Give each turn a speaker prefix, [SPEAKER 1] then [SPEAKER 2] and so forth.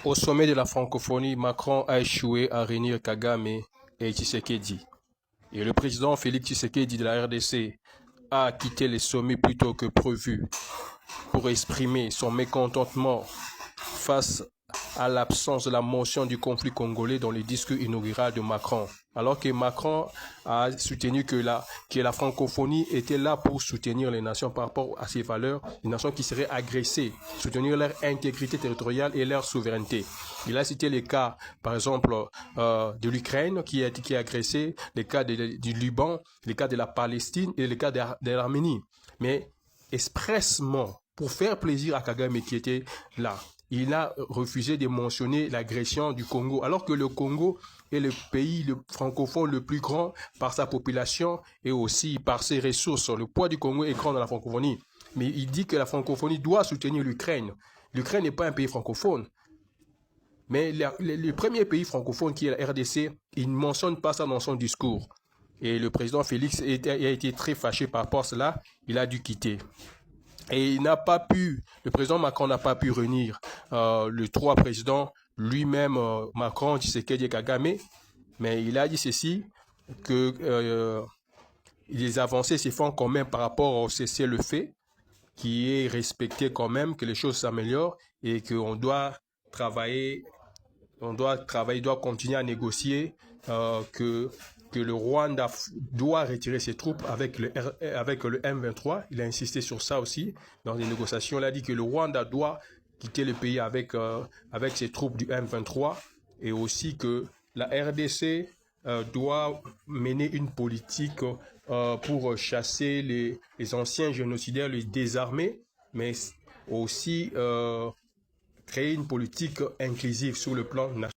[SPEAKER 1] Au sommet de la francophonie, Macron a échoué à réunir Kagame et Tshisekedi. Et le président Félix Tshisekedi de la RDC a quitté les sommets plus tôt que prévu pour exprimer son mécontentement face à l'absence de la mention du conflit congolais dans le discours inaugural de Macron. Alors que Macron a soutenu que la francophonie était là pour soutenir les nations par rapport à ses valeurs, les nations qui seraient agressées, soutenir leur intégrité territoriale et leur souveraineté. Il a cité les cas, par exemple, de l'Ukraine qui est agressée, les cas du Liban, les cas de la Palestine et les cas de l'Arménie. Mais expressement, pour faire plaisir à Kagame qui était là, il a refusé de mentionner l'agression du Congo, alors que le Congo est le pays francophone le plus grand par sa population et aussi par ses ressources. Le poids du Congo est grand dans la francophonie. Mais il dit que la francophonie doit soutenir l'Ukraine. L'Ukraine n'est pas un pays francophone. Mais le premier pays francophone qui est la RDC, il ne mentionne pas ça dans son discours. Et le président Félix a été très fâché par rapport à cela. Il a dû quitter. Et le président Macron n'a pas pu réunir les trois présidents, lui-même, Macron, Tshisekedi et Kagame. Mais il a dit ceci, que les avancées se font quand même par rapport au cessez-le-feu, qui est respecté quand même, que les choses s'améliorent et qu'on doit travailler, doit continuer à négocier, que le Rwanda doit retirer ses troupes avec le M23. Il a insisté sur ça aussi dans les négociations. Il a dit que le Rwanda doit quitter le pays avec ses troupes du M23 et aussi que la RDC doit mener une politique pour chasser les anciens génocidaires, les désarmer, mais aussi créer une politique inclusive sur le plan national.